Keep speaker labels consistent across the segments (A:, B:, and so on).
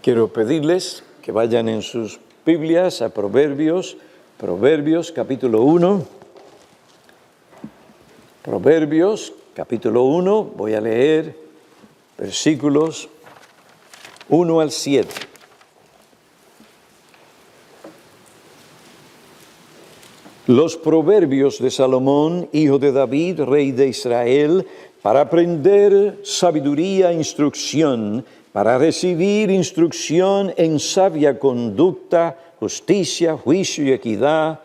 A: Quiero pedirles que vayan en sus Biblias a Proverbios capítulo 1. Proverbios capítulo 1, voy a leer versículos 1 al 7. Los proverbios de Salomón, hijo de David, rey de Israel, para aprender sabiduría e instrucción, para recibir instrucción en sabia conducta, justicia, juicio y equidad,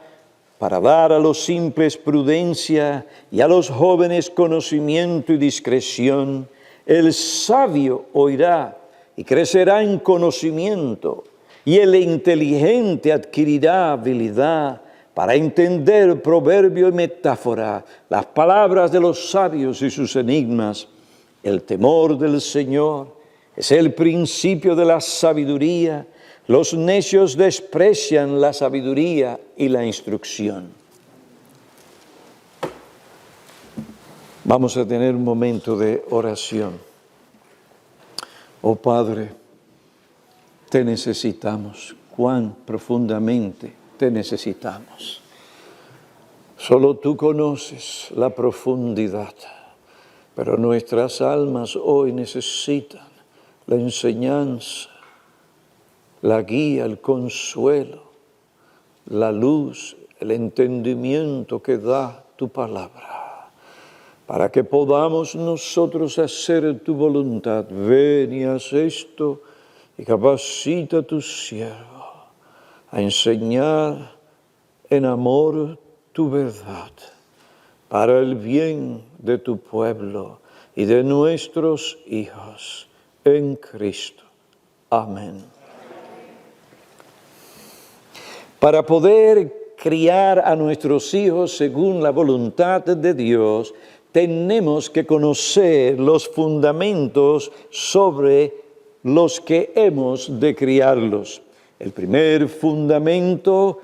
A: para dar a los simples prudencia y a los jóvenes conocimiento y discreción. El sabio oirá y crecerá en conocimiento, y el inteligente adquirirá habilidad para entender proverbio y metáfora, las palabras de los sabios y sus enigmas. El temor del Señor es el principio de la sabiduría. Los necios desprecian la sabiduría y la instrucción. Vamos a tener un momento de oración. Oh Padre, te necesitamos. Cuán profundamente te necesitamos. Solo tú conoces la profundidad, pero nuestras almas hoy necesitan la enseñanza, la guía, el consuelo, la luz, el entendimiento que da tu palabra, para que podamos nosotros hacer tu voluntad. Ven y haz esto y capacita a tu siervo a enseñar en amor tu verdad, para el bien de tu pueblo y de nuestros hijos, en Cristo. Amén. Para poder criar a nuestros hijos según la voluntad de Dios, tenemos que conocer los fundamentos sobre los que hemos de criarlos. El primer fundamento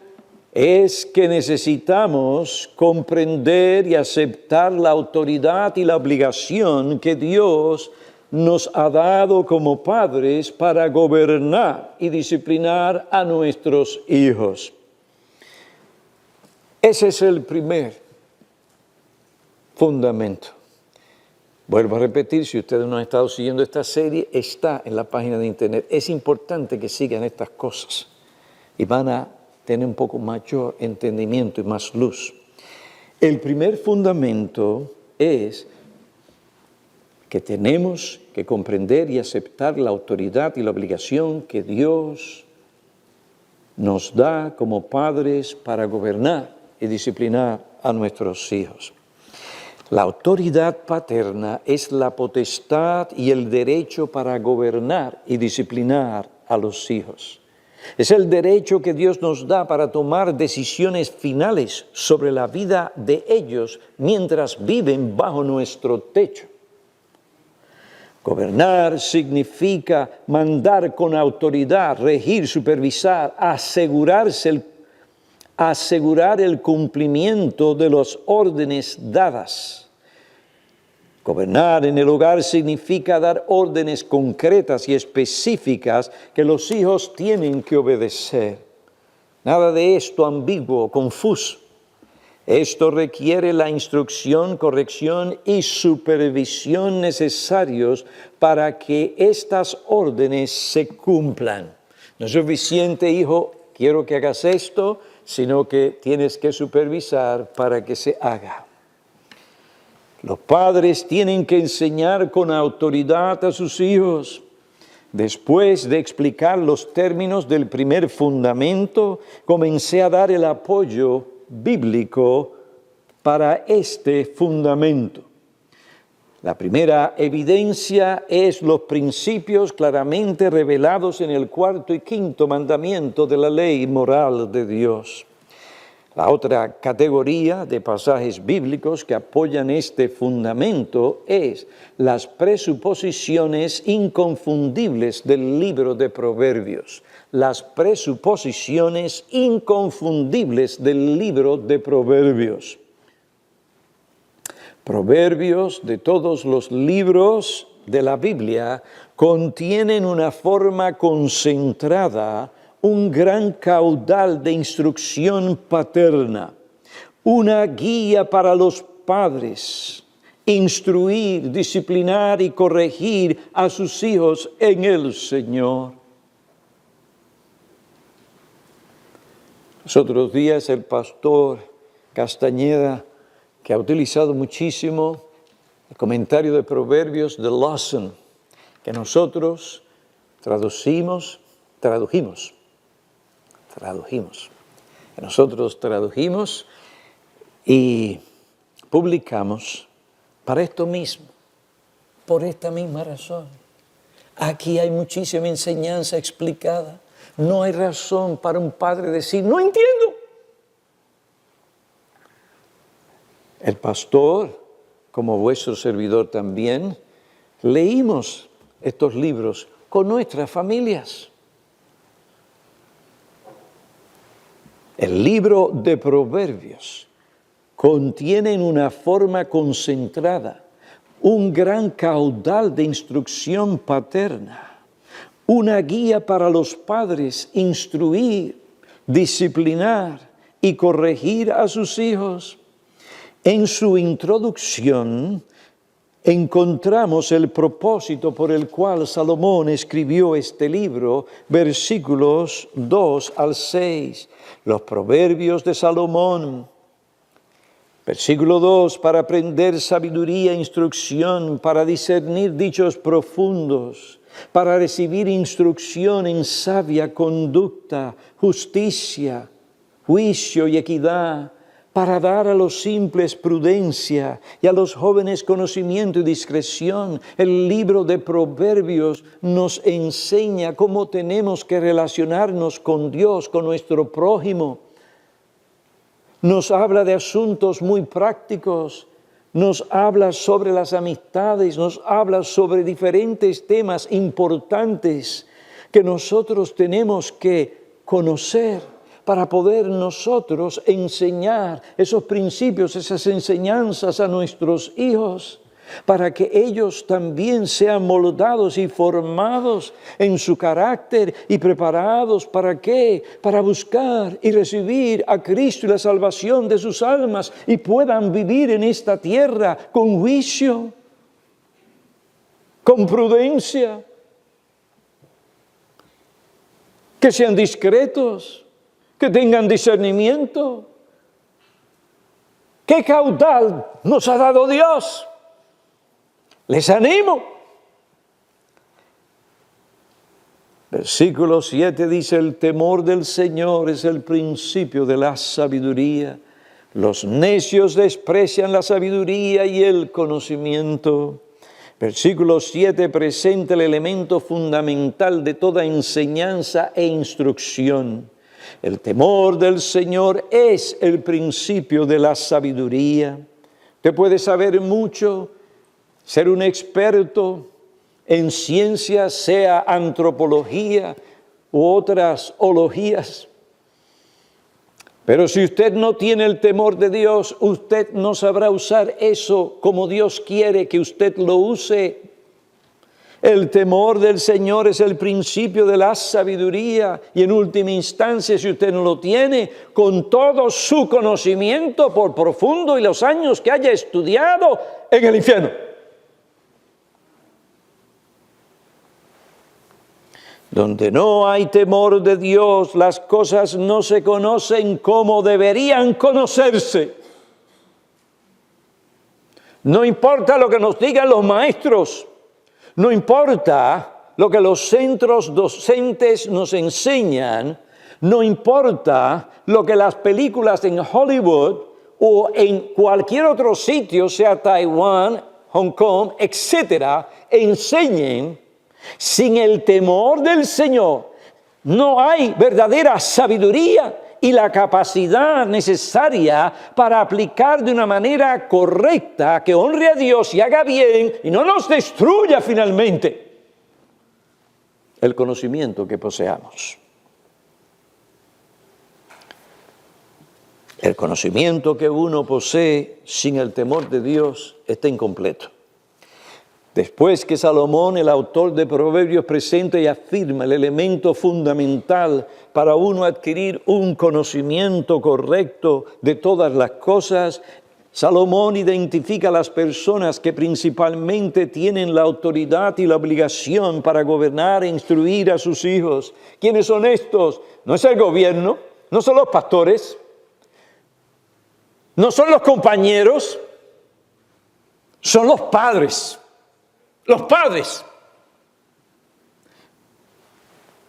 A: es que necesitamos comprender y aceptar la autoridad y la obligación que Dios nos ha dado como padres para gobernar y disciplinar a nuestros hijos. Ese es el primer fundamento. Vuelvo a repetir, si ustedes no han estado siguiendo esta serie, está en la página de internet. Es importante que sigan estas cosas y van a tener un poco mayor entendimiento y más luz. El primer fundamento es que tenemos que comprender y aceptar la autoridad y la obligación que Dios nos da como padres para gobernar y disciplinar a nuestros hijos. La autoridad paterna es la potestad y el derecho para gobernar y disciplinar a los hijos. Es el derecho que Dios nos da para tomar decisiones finales sobre la vida de ellos mientras viven bajo nuestro techo. Gobernar significa mandar con autoridad, regir, supervisar, asegurar el cumplimiento de las órdenes dadas. Gobernar en el hogar significa dar órdenes concretas y específicas que los hijos tienen que obedecer. Nada de esto ambiguo, confuso. Esto requiere la instrucción, corrección y supervisión necesarios para que estas órdenes se cumplan. No es suficiente, hijo, quiero que hagas esto, sino que tienes que supervisar para que se haga. Los padres tienen que enseñar con autoridad a sus hijos. Después de explicar los términos del primer fundamento, comencé a dar el apoyo bíblico para este fundamento. La primera evidencia es los principios claramente revelados en el cuarto y quinto mandamiento de la ley moral de Dios. La otra categoría de pasajes bíblicos que apoyan este fundamento es las presuposiciones inconfundibles del libro de Proverbios. Las presuposiciones inconfundibles del libro de Proverbios. Proverbios, de todos los libros de la Biblia contienen una forma concentrada, un gran caudal de instrucción paterna, una guía para los padres, instruir, disciplinar y corregir a sus hijos en el Señor. Los otros días el pastor Castañeda, que ha utilizado muchísimo el comentario de Proverbios de Lawson, que nosotros tradujimos, y publicamos para esto mismo, por esta misma razón. Aquí hay muchísima enseñanza explicada. No hay razón para un padre decir, no entiendo. El pastor, como vuestro servidor también, leímos estos libros con nuestras familias. El libro de Proverbios contiene en una forma concentrada un gran caudal de instrucción paterna, una guía para los padres, instruir, disciplinar y corregir a sus hijos. En su introducción encontramos el propósito por el cual Salomón escribió este libro, versículos 2 al 6, los proverbios de Salomón. Versículo 2, para aprender sabiduría e instrucción, para discernir dichos profundos, para recibir instrucción en sabia conducta, justicia, juicio y equidad, para dar a los simples prudencia y a los jóvenes conocimiento y discreción. El libro de Proverbios nos enseña cómo tenemos que relacionarnos con Dios, con nuestro prójimo. Nos habla de asuntos muy prácticos, nos habla sobre las amistades, nos habla sobre diferentes temas importantes que nosotros tenemos que conocer para poder nosotros enseñar esos principios, esas enseñanzas a nuestros hijos, para que ellos también sean moldados y formados en su carácter y preparados ¿para qué? Para buscar y recibir a Cristo y la salvación de sus almas y puedan vivir en esta tierra con juicio, con prudencia, que sean discretos, que tengan discernimiento. ¿Qué caudal nos ha dado Dios? Les animo. Versículo 7 dice, el temor del Señor es el principio de la sabiduría. Los necios desprecian la sabiduría y el conocimiento. Versículo 7 presenta el elemento fundamental de toda enseñanza e instrucción. El temor del Señor es el principio de la sabiduría. Usted puede saber mucho, ser un experto en ciencias, sea antropología u otras ologías. Pero si usted no tiene el temor de Dios, usted no sabrá usar eso como Dios quiere que usted lo use. El temor del Señor es el principio de la sabiduría y en última instancia, si usted no lo tiene, con todo su conocimiento por profundo y los años que haya estudiado, en el infierno. Donde no hay temor de Dios, las cosas no se conocen como deberían conocerse. No importa lo que nos digan los maestros. No importa lo que los centros docentes nos enseñan, no importa lo que las películas en Hollywood o en cualquier otro sitio, sea Taiwán, Hong Kong, etcétera, enseñen, sin el temor del Señor no hay verdadera sabiduría y la capacidad necesaria para aplicar de una manera correcta, que honre a Dios y haga bien y no nos destruya finalmente el conocimiento que poseamos. El conocimiento que uno posee sin el temor de Dios está incompleto. Después que Salomón, el autor de Proverbios, presenta y afirma el elemento fundamental para uno adquirir un conocimiento correcto de todas las cosas, Salomón identifica a las personas que principalmente tienen la autoridad y la obligación para gobernar e instruir a sus hijos. ¿Quiénes son estos? No es el gobierno, no son los pastores, no son los compañeros, son los padres. Los padres.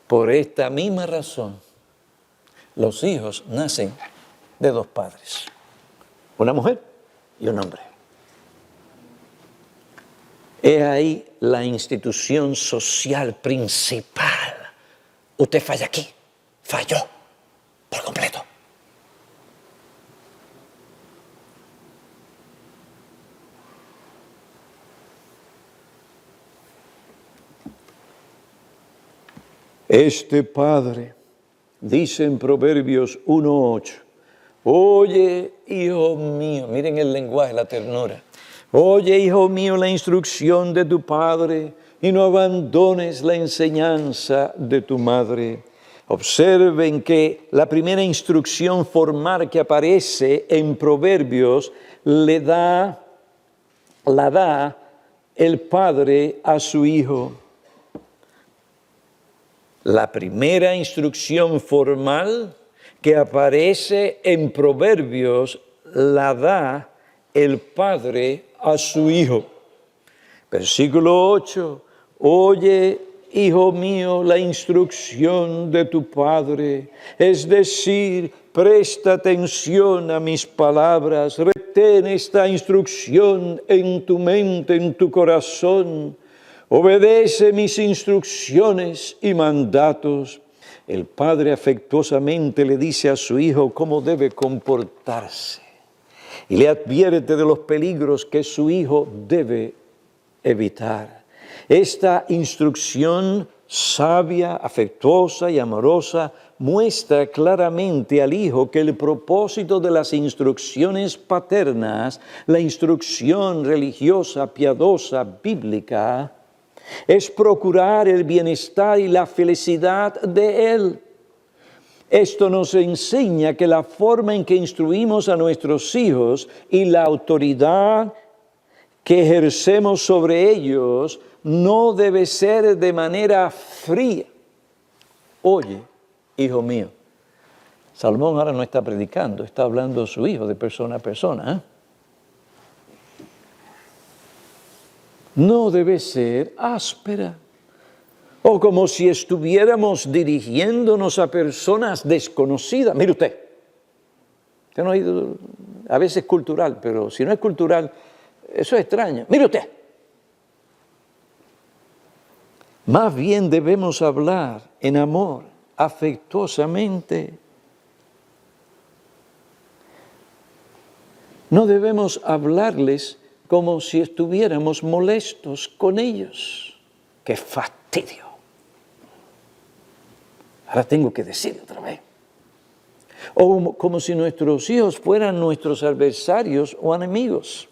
A: Por esta misma razón, los hijos nacen de dos padres, una mujer y un hombre. He ahí la institución social principal. Usted falla aquí, falló por completo. Este padre, dice en Proverbios 1:8, oye, hijo mío, miren el lenguaje, la ternura. Oye, hijo mío, la instrucción de tu padre y no abandones la enseñanza de tu madre. Observen que la primera instrucción formal que aparece en Proverbios la da el padre a su hijo. La primera instrucción formal que aparece en Proverbios la da el padre a su hijo. Versículo 8, oye, hijo mío, la instrucción de tu padre, es decir, presta atención a mis palabras, retén esta instrucción en tu mente, en tu corazón. Obedece mis instrucciones y mandatos. El padre afectuosamente le dice a su hijo cómo debe comportarse y le advierte de los peligros que su hijo debe evitar. Esta instrucción sabia, afectuosa y amorosa muestra claramente al hijo que el propósito de las instrucciones paternas, la instrucción religiosa, piadosa, bíblica, es procurar el bienestar y la felicidad de él. Esto nos enseña que la forma en que instruimos a nuestros hijos y la autoridad que ejercemos sobre ellos no debe ser de manera fría. Oye, hijo mío, Salomón ahora no está predicando, está hablando a su hijo de persona a persona, No debe ser áspera, o como si estuviéramos dirigiéndonos a personas desconocidas. Mire usted no ha ido, a veces es cultural, pero si no es cultural, eso es extraño. Mire usted. Más bien debemos hablar en amor, afectuosamente. No debemos hablarles como si estuviéramos molestos con ellos. ¡Qué fastidio! Ahora tengo que decir otra vez. O como si nuestros hijos fueran nuestros adversarios o enemigos.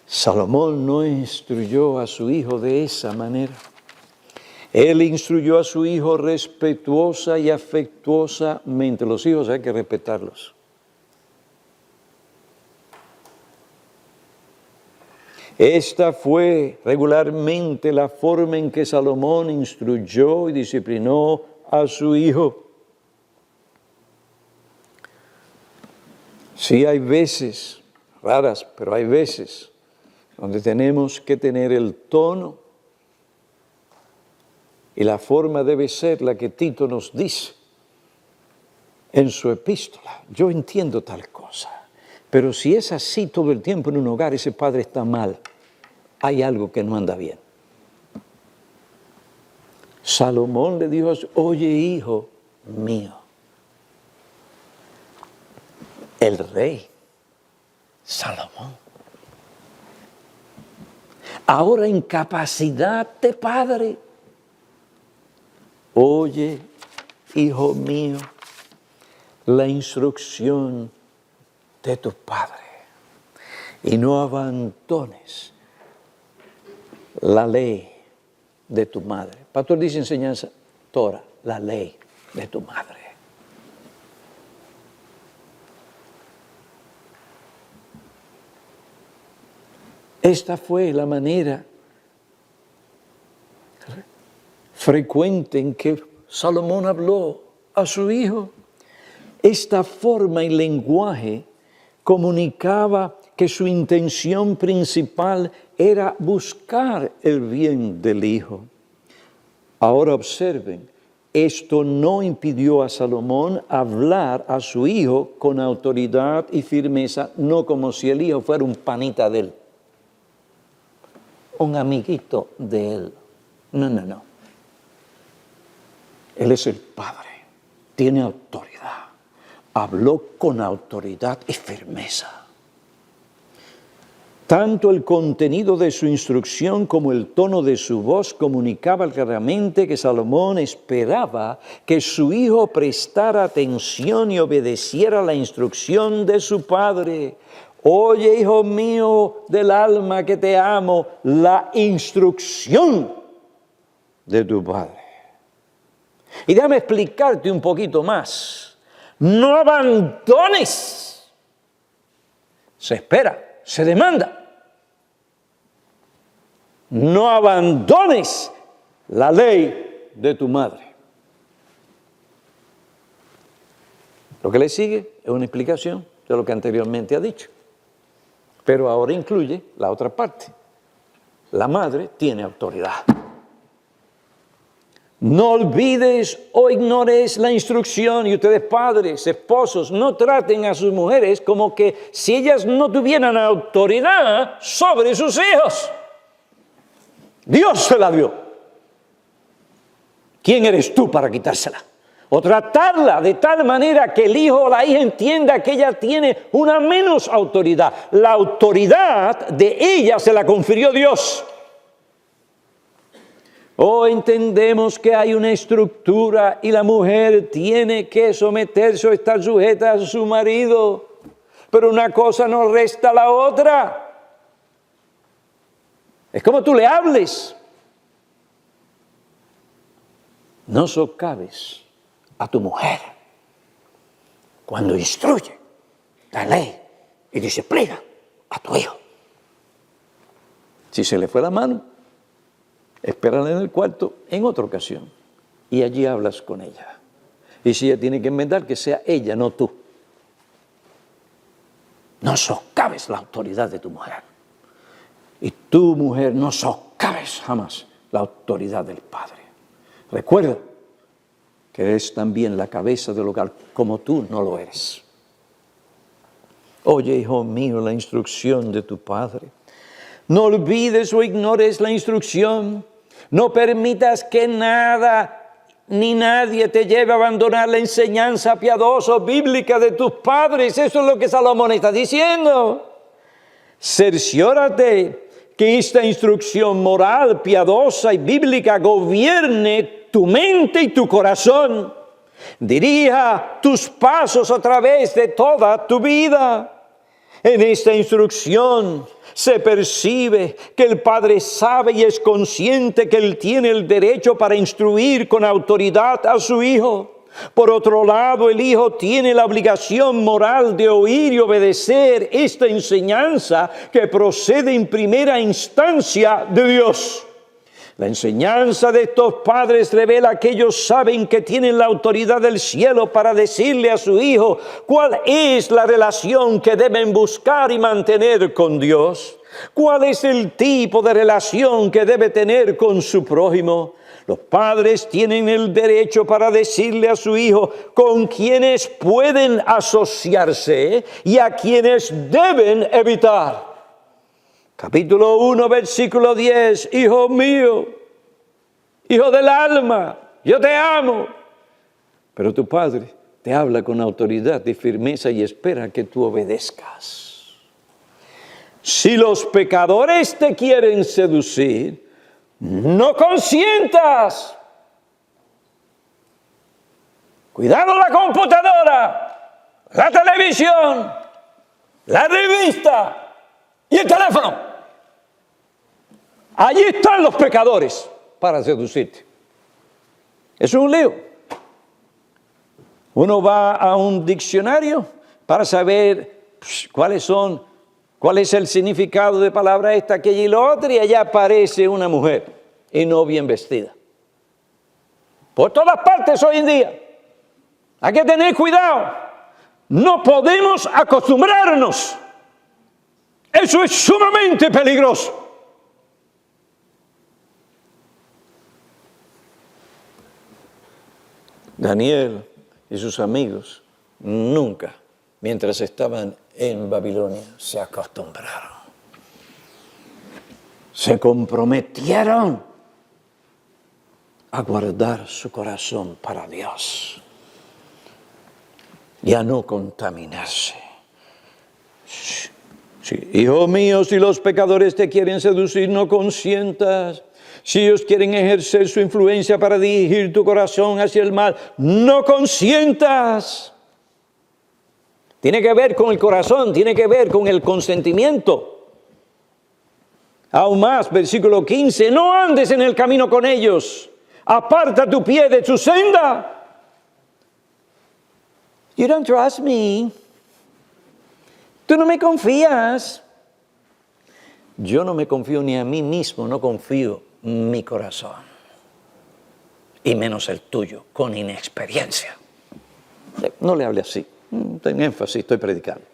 A: Salomón no instruyó a su hijo de esa manera. Él instruyó a su hijo respetuosa y afectuosamente. Los hijos hay que respetarlos. Esta fue regularmente la forma en que Salomón instruyó y disciplinó a su hijo. Sí hay veces, raras, pero hay veces, donde tenemos que tener el tono y la forma debe ser la que Tito nos dice en su epístola. Yo entiendo tal cosa. Pero si es así todo el tiempo en un hogar, ese padre está mal. Hay algo que no anda bien. Salomón le dijo, oye, hijo mío. El rey Salomón. Ahora en capacidad de padre. Oye, hijo mío, la instrucción de tu padre y no abandones la ley de tu madre. Pastor dice enseñanza, Torah, la ley de tu madre. Esta fue la manera frecuente en que Salomón habló a su hijo. Esta forma y lenguaje comunicaba que su intención principal era buscar el bien del hijo. Ahora observen, esto no impidió a Salomón hablar a su hijo con autoridad y firmeza, no como si el hijo fuera un panita de él, un amiguito de él. No. Él es el padre, tiene autoridad. Habló con autoridad y firmeza. Tanto el contenido de su instrucción como el tono de su voz comunicaban claramente que Salomón esperaba que su hijo prestara atención y obedeciera la instrucción de su padre. Oye, hijo mío del alma que te amo, la instrucción de tu padre. Y déjame explicarte un poquito más. No abandones. Se espera, se demanda. No abandones la ley de tu madre. Lo que le sigue es una explicación de lo que anteriormente ha dicho. Pero ahora incluye la otra parte. La madre tiene autoridad. No olvides o ignores la instrucción, y ustedes padres, esposos, no traten a sus mujeres como que si ellas no tuvieran autoridad sobre sus hijos. Dios se la dio. ¿Quién eres tú para quitársela? O tratarla de tal manera que el hijo o la hija entienda que ella tiene una menos autoridad. La autoridad de ella se la confirió Dios. Entendemos que hay una estructura y la mujer tiene que someterse o estar sujeta a su marido. Pero una cosa no resta a la otra. Es como tú le hables. No socaves a tu mujer cuando instruye la ley y disciplina a tu hijo. Si se le fue la mano, espérala en el cuarto en otra ocasión y allí hablas con ella. Y si ella tiene que enmendar, que sea ella, no tú. No socaves la autoridad de tu mujer. Y tu mujer no socaves jamás la autoridad del padre. Recuerda que eres también la cabeza del hogar, como tú no lo eres. Oye, hijo mío, la instrucción de tu padre. No olvides o ignores la instrucción. No permitas que nada ni nadie te lleve a abandonar la enseñanza piadosa o bíblica de tus padres. Eso es lo que Salomón está diciendo. Cerciórate que esta instrucción moral, piadosa y bíblica gobierne tu mente y tu corazón. Dirija tus pasos a través de toda tu vida. En esta instrucción se percibe que el padre sabe y es consciente que él tiene el derecho para instruir con autoridad a su hijo. Por otro lado, el hijo tiene la obligación moral de oír y obedecer esta enseñanza que procede en primera instancia de Dios. La enseñanza de estos padres revela que ellos saben que tienen la autoridad del cielo para decirle a su hijo cuál es la relación que deben buscar y mantener con Dios. ¿Cuál es el tipo de relación que debe tener con su prójimo? Los padres tienen el derecho para decirle a su hijo con quienes pueden asociarse y a quienes deben evitar. Capítulo 1, versículo 10, hijo mío, hijo del alma, yo te amo. Pero tu padre te habla con autoridad y firmeza y espera que tú obedezcas. Si los pecadores te quieren seducir, no consientas. Cuidado la computadora, la televisión, la revista y el teléfono. Allí están los pecadores para seducirte. Es un lío. Uno va a un diccionario para saber cuál es el significado de palabra esta, aquella y lo otro, y allá aparece una mujer, y no bien vestida. Por todas partes hoy en día. Hay que tener cuidado. No podemos acostumbrarnos. Eso es sumamente peligroso. Daniel y sus amigos nunca, mientras estaban en Babilonia, se acostumbraron. Se comprometieron a guardar su corazón para Dios y a no contaminarse. Sí. Hijo mío, si los pecadores te quieren seducir, no consientas. Si ellos quieren ejercer su influencia para dirigir tu corazón hacia el mal, no consientas. Tiene que ver con el corazón, tiene que ver con el consentimiento. Aún más, versículo 15, no andes en el camino con ellos, aparta tu pie de su senda. You don't trust me. Tú no me confías. Yo no me confío ni a mí mismo, no confío en mi corazón. Y menos el tuyo, con inexperiencia. No le hable así. Ten énfasis, estoy predicando.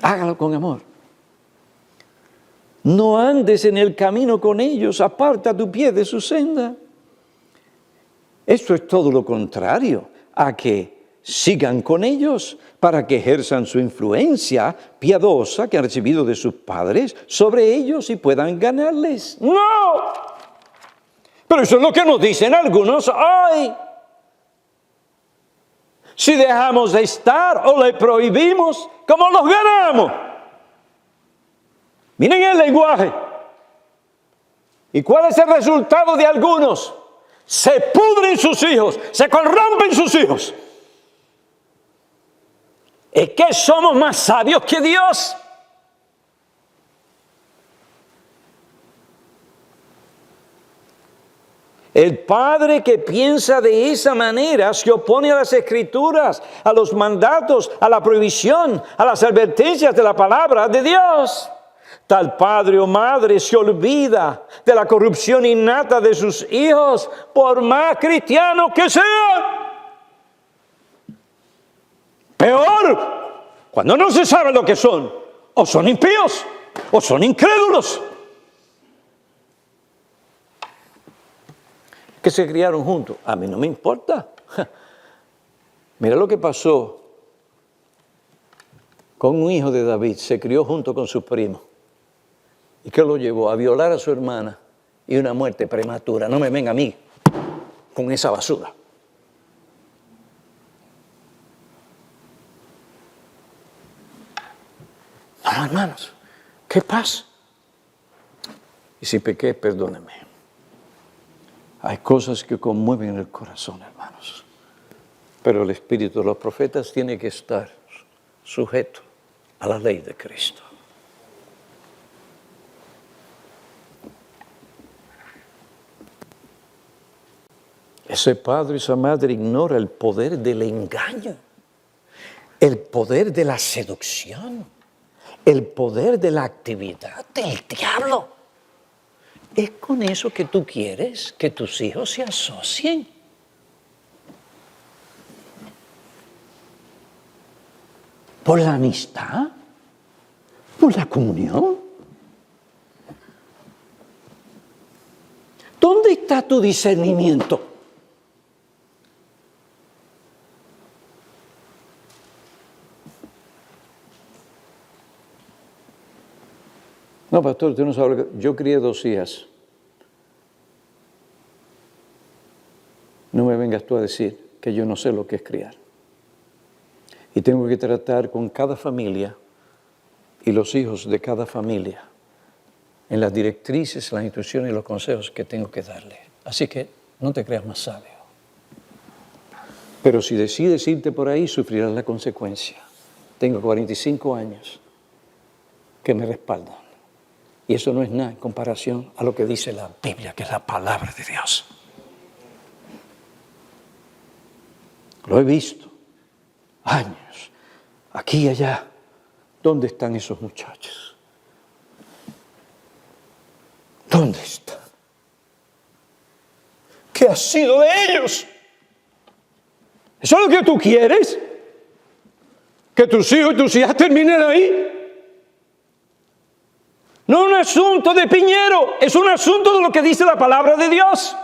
A: Hágalo con amor. No andes en el camino con ellos, aparta tu pie de su senda. Esto es todo lo contrario a que sigan con ellos para que ejerzan su influencia piadosa que han recibido de sus padres sobre ellos y puedan ganarles. ¡No! Pero eso es lo que nos dicen algunos hoy. Si dejamos de estar o le prohibimos, ¿cómo los ganamos? Miren el lenguaje. ¿Y cuál es el resultado de algunos? Se pudren sus hijos, se corrompen sus hijos. ¿Es que somos más sabios que Dios? El padre que piensa de esa manera se opone a las escrituras, a los mandatos, a la prohibición, a las advertencias de la palabra de Dios. Tal padre o madre se olvida de la corrupción innata de sus hijos, por más cristianos que sean. Peor, cuando no se sabe lo que son, o son impíos, o son incrédulos. Que se criaron juntos. A mí no me importa. Mira lo que pasó con un hijo de David. Se crió junto con su primo. ¿Y qué lo llevó? A violar a su hermana y una muerte prematura. No me venga a mí con esa basura. No, hermanos, ¿qué pasa? Y si pequé, perdónenme. Hay cosas que conmueven el corazón, hermanos. Pero el espíritu de los profetas tiene que estar sujeto a la ley de Cristo. Ese padre y esa madre ignora el poder del engaño, el poder de la seducción, el poder de la actividad del diablo. ¿Es con eso que tú quieres que tus hijos se asocien? ¿Por la amistad? ¿Por la comunión? ¿Dónde está tu discernimiento? No, pastor, usted no sabe. Yo crié 2 hijas. No me vengas tú a decir que yo no sé lo que es criar. Y tengo que tratar con cada familia y los hijos de cada familia en las directrices, las instrucciones y los consejos que tengo que darle. Así que no te creas más sabio. Pero si decides irte por ahí, sufrirás la consecuencia. Tengo 45 años que me respaldan. Y eso no es nada en comparación a lo que dice la Biblia, que es la palabra de Dios. Lo he visto años, aquí y allá. ¿Dónde están esos muchachos? ¿Dónde están? ¿Qué ha sido de ellos? ¿Eso es lo que tú quieres? ¿Que tus hijos y tus hijas terminen ahí? No es un asunto de piñero, es un asunto de lo que dice la palabra de Dios.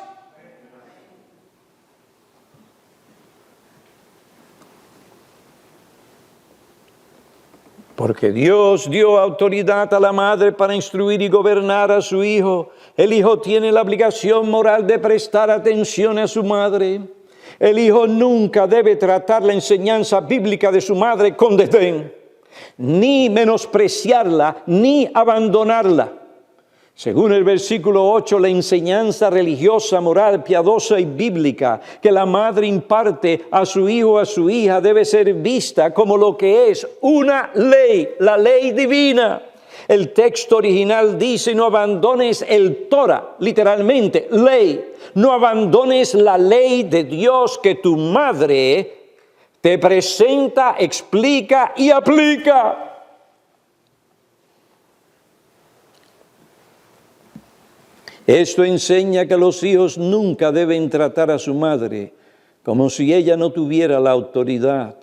A: Porque Dios dio autoridad a la madre para instruir y gobernar a su hijo. El hijo tiene la obligación moral de prestar atención a su madre. El hijo nunca debe tratar la enseñanza bíblica de su madre con desdén, ni menospreciarla, ni abandonarla. Según el versículo 8, la enseñanza religiosa, moral, piadosa y bíblica que la madre imparte a su hijo o a su hija debe ser vista como lo que es una ley, la ley divina. El texto original dice: no abandones el Torah, literalmente, ley. No abandones la ley de Dios que tu madre te presenta, explica y aplica. Esto enseña que los hijos nunca deben tratar a su madre como si ella no tuviera la autoridad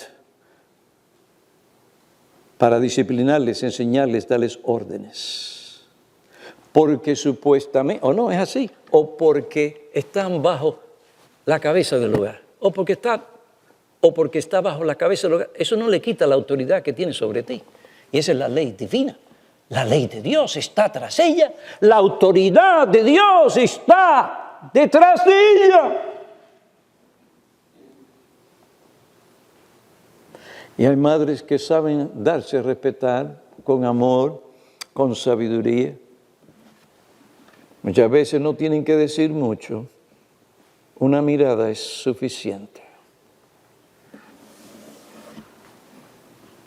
A: para disciplinarles, enseñarles, darles órdenes. Porque supuestamente, o no es así, o porque están bajo la cabeza del hogar, o porque está bajo la cabeza del hogar. Eso no le quita la autoridad que tiene sobre ti. Y esa es la ley divina. La ley de Dios está tras ella. La autoridad de Dios está detrás de ella. Y hay madres que saben darse a respetar con amor, con sabiduría. Muchas veces no tienen que decir mucho. Una mirada es suficiente.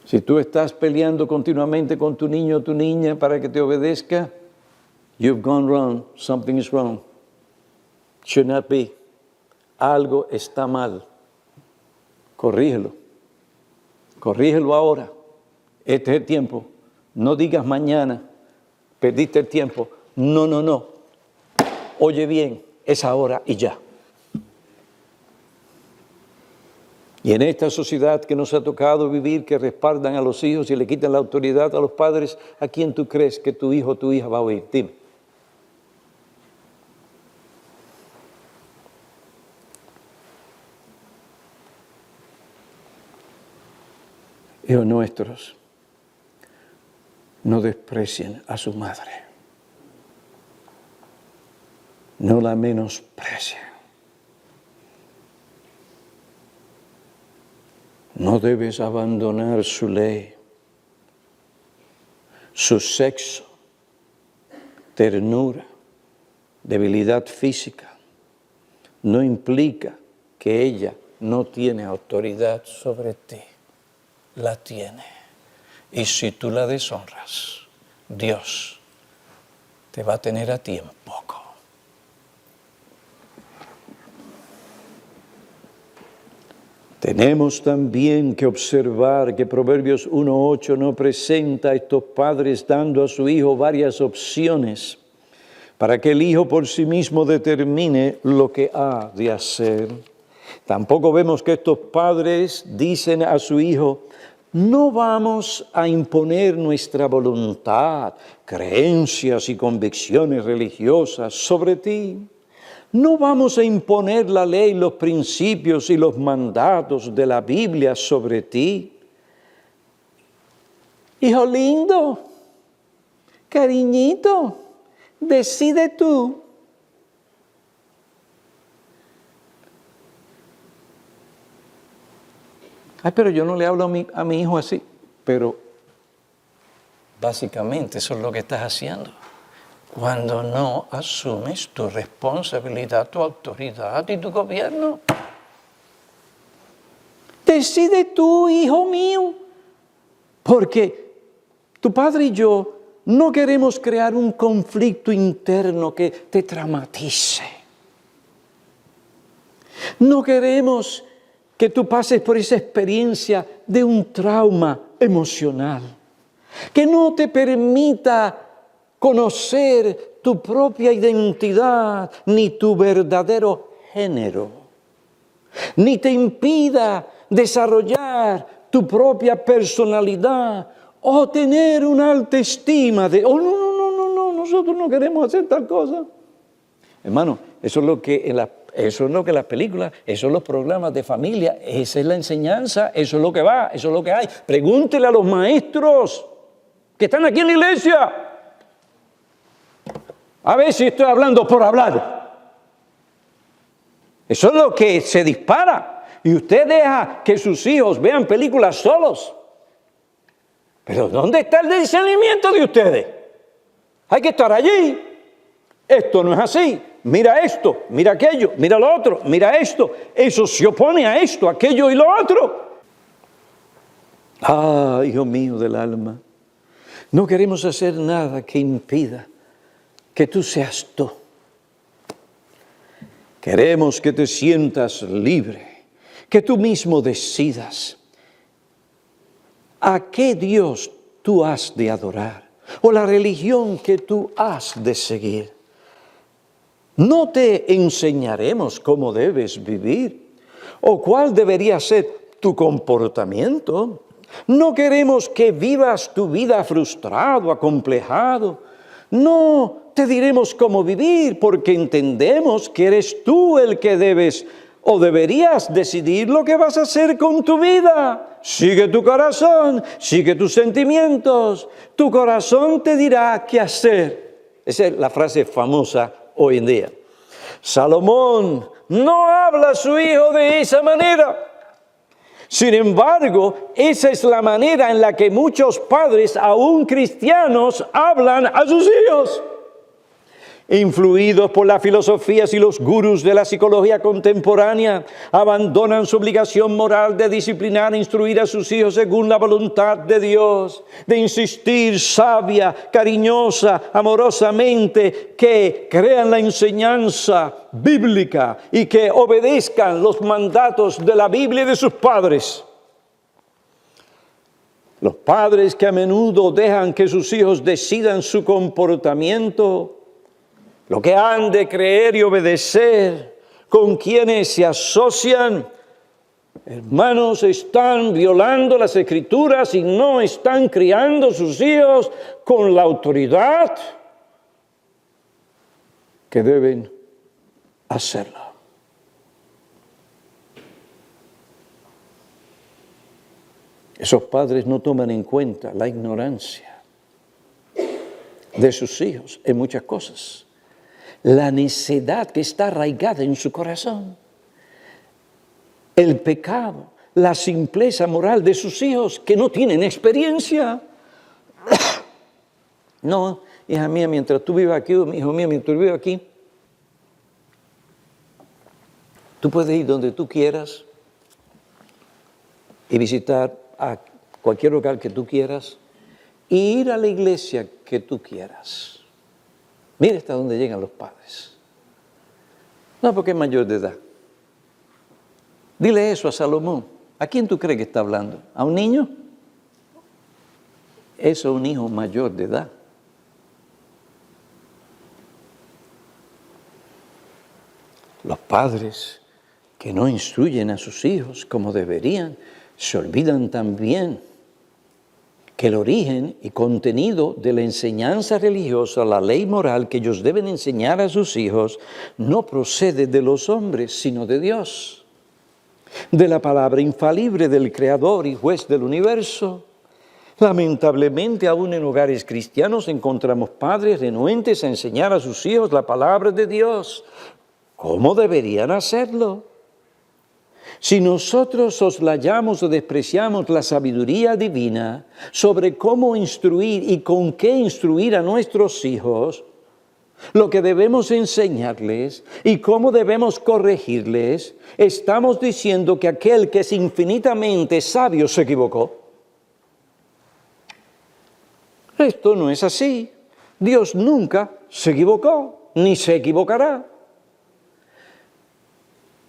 A: Si tú estás peleando continuamente con tu niño o tu niña para que te obedezca, you've gone wrong, something is wrong. Should not be. Algo está mal. Corrígelo. Corrígelo ahora. Este es el tiempo. No digas mañana, perdiste el tiempo. No. Oye bien, es ahora y ya. Y en esta sociedad que nos ha tocado vivir, que respaldan a los hijos y le quitan la autoridad a los padres, ¿a quién tú crees que tu hijo o tu hija va a oír? Dime. Hijos nuestros, no desprecien a su madre. No la menosprecien. No debes abandonar su ley, su sexo, ternura, debilidad física. No implica que ella no tiene autoridad sobre ti. La tiene. Y si tú la deshonras, Dios te va a tener a ti en poco. Tenemos también que observar que Proverbios 1:8 no presenta a estos padres dando a su hijo varias opciones para que el hijo por sí mismo determine lo que ha de hacer. Tampoco vemos que estos padres dicen a su hijo: no vamos a imponer nuestra voluntad, creencias y convicciones religiosas sobre ti. No vamos a imponer la ley, los principios y los mandatos de la Biblia sobre ti. Hijo lindo, cariñito, decide tú. Ay, pero yo no le hablo a mi hijo así. Pero básicamente eso es lo que estás haciendo. Cuando no asumes tu responsabilidad, tu autoridad y tu gobierno. Decide tú, hijo mío, porque tu padre y yo No queremos crear un conflicto interno que te traumatice. No queremos que tú pases por esa experiencia de un trauma emocional, que no te permita conocer tu propia identidad, ni tu verdadero género, ni te impida desarrollar tu propia personalidad o tener una alta estima de, no, nosotros no queremos hacer tal cosa. Hermano, eso es lo que las películas, eso es los programas de familia, esa es la enseñanza, eso es lo que va, eso es lo que hay. Pregúntele a los maestros que están aquí en la iglesia. A ver si estoy hablando por hablar. Eso es lo que se dispara. Y usted deja que sus hijos vean películas solos. Pero ¿dónde está el discernimiento de ustedes? Hay que estar allí. Esto no es así. Mira esto, mira aquello, mira lo otro, mira esto. Eso se opone a esto, aquello y lo otro. Ah, hijo mío del alma, no queremos hacer nada que impida que tú seas tú. Queremos que te sientas libre, que tú mismo decidas a qué Dios tú has de adorar o la religión que tú has de seguir. No te enseñaremos cómo debes vivir o cuál debería ser tu comportamiento. No queremos que vivas tu vida frustrado, acomplejado. No te diremos cómo vivir porque entendemos que eres tú el que debes o deberías decidir lo que vas a hacer con tu vida. Sigue tu corazón, sigue tus sentimientos. Tu corazón te dirá qué hacer. Esa es la frase famosa hoy en día. Salomón no habla a su hijo de esa manera. Sin embargo, esa es la manera en la que muchos padres, aún cristianos, hablan a sus hijos. Influidos por las filosofías y los gurús de la psicología contemporánea, abandonan su obligación moral de disciplinar e instruir a sus hijos según la voluntad de Dios, de insistir sabia, cariñosa, amorosamente, que crean la enseñanza bíblica y que obedezcan los mandatos de la Biblia y de sus padres. Los padres que a menudo dejan que sus hijos decidan su comportamiento, lo que han de creer y obedecer, con quienes se asocian, hermanos, están violando las Escrituras y no están criando sus hijos con la autoridad que deben hacerlo. Esos padres no toman en cuenta la ignorancia de sus hijos en muchas cosas. La necedad que está arraigada en su corazón, el pecado, la simpleza moral de sus hijos que no tienen experiencia. No, hija mía, mientras tú vivas aquí, hijo mío, mientras tú vivas aquí, tú puedes ir donde tú quieras y visitar a cualquier lugar que tú quieras y ir a la iglesia que tú quieras. Mira hasta dónde llegan los padres. No, porque es mayor de edad. Dile eso a Salomón. ¿A quién tú crees que está hablando? ¿A un niño? Eso es un hijo mayor de edad. Los padres que no instruyen a sus hijos como deberían, se olvidan también que el origen y contenido de la enseñanza religiosa, la ley moral que ellos deben enseñar a sus hijos, no procede de los hombres, sino de Dios, de la palabra infalible del Creador y Juez del universo. Lamentablemente, aún en hogares cristianos encontramos padres renuentes a enseñar a sus hijos la palabra de Dios. ¿Cómo deberían hacerlo? Si nosotros soslayamos o despreciamos la sabiduría divina sobre cómo instruir y con qué instruir a nuestros hijos, lo que debemos enseñarles y cómo debemos corregirles, estamos diciendo que aquel que es infinitamente sabio se equivocó. Esto no es así. Dios nunca se equivocó, ni se equivocará.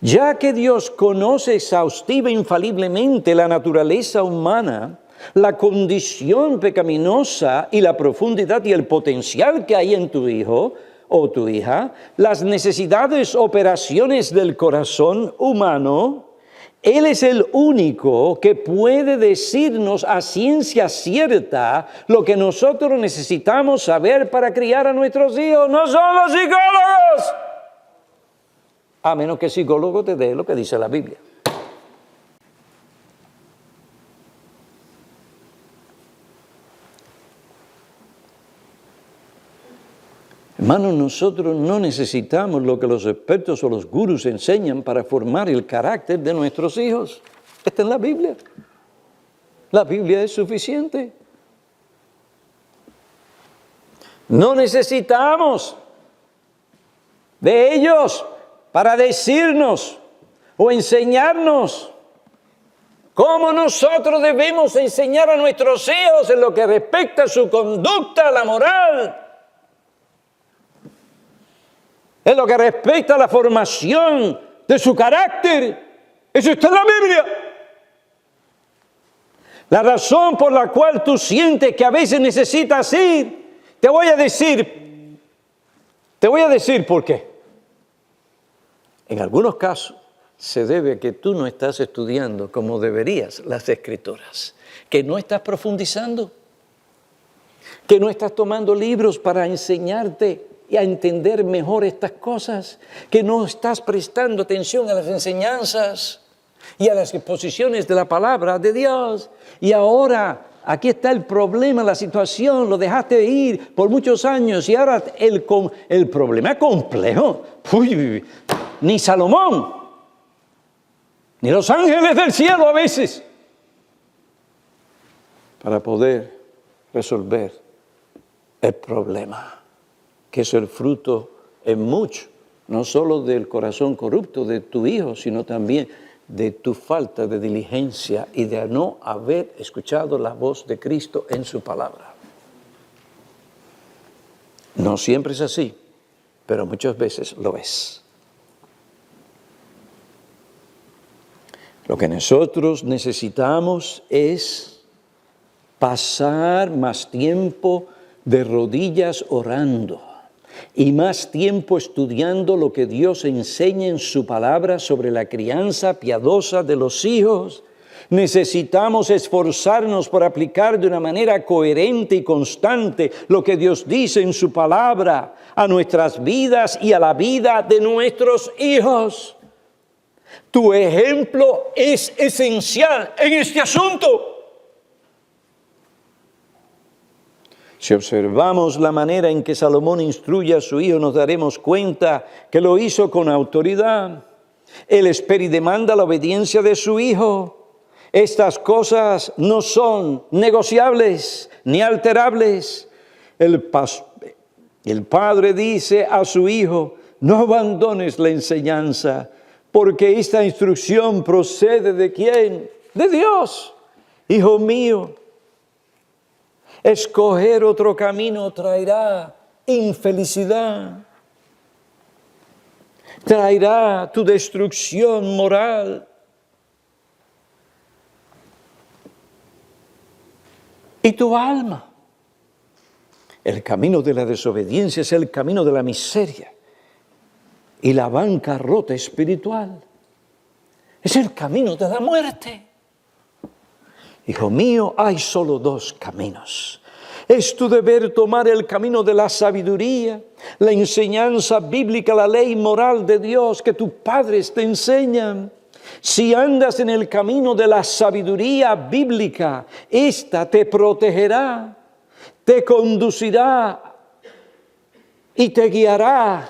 A: Ya que Dios conoce exhaustiva e infaliblemente la naturaleza humana, la condición pecaminosa y la profundidad y el potencial que hay en tu hijo o tu hija, las necesidades, operaciones del corazón humano, Él es el único que puede decirnos a ciencia cierta lo que nosotros necesitamos saber para criar a nuestros hijos. No somos psicólogos, a menos que el psicólogo te dé lo que dice la Biblia. Hermanos, nosotros no necesitamos lo que los expertos o los gurús enseñan para formar el carácter de nuestros hijos. Está en la Biblia. La Biblia es suficiente. No necesitamos de ellos para decirnos o enseñarnos cómo nosotros debemos enseñar a nuestros hijos en lo que respecta a su conducta, la moral, en lo que respecta a la formación de su carácter. Eso está en la Biblia. La razón por la cual tú sientes que a veces necesitas ir, te voy a decir por qué. En algunos casos se debe a que tú no estás estudiando como deberías las Escrituras, que no estás profundizando, que no estás tomando libros para enseñarte y a entender mejor estas cosas, que no estás prestando atención a las enseñanzas y a las exposiciones de la palabra de Dios. Y ahora, aquí está el problema, la situación, lo dejaste ir por muchos años y ahora el problema es complejo. Uy, ni Salomón, ni los ángeles del cielo a veces, para poder resolver el problema, que es el fruto en mucho, no solo del corazón corrupto de tu hijo, sino también de tu falta de diligencia y de no haber escuchado la voz de Cristo en su palabra. No siempre es así, pero muchas veces lo es. Lo que nosotros necesitamos es pasar más tiempo de rodillas orando y más tiempo estudiando lo que Dios enseña en su palabra sobre la crianza piadosa de los hijos. Necesitamos esforzarnos por aplicar de una manera coherente y constante lo que Dios dice en su palabra a nuestras vidas y a la vida de nuestros hijos. Tu ejemplo es esencial en este asunto. Si observamos la manera en que Salomón instruye a su hijo, nos daremos cuenta que lo hizo con autoridad. Él espera y demanda la obediencia de su hijo. Estas cosas no son negociables ni alterables. El padre dice a su hijo: no abandones la enseñanza, porque esta instrucción procede ¿de quién? De Dios. Hijo mío, escoger otro camino traerá infelicidad, traerá tu destrucción moral. Y tu alma. El camino de la desobediencia es el camino de la miseria y la bancarrota espiritual. Es el camino de la muerte. Hijo mío, hay solo dos caminos. Es tu deber tomar el camino de la sabiduría, la enseñanza bíblica, la ley moral de Dios que tus padres te enseñan. Si andas en el camino de la sabiduría bíblica, esta te protegerá, te conducirá y te guiará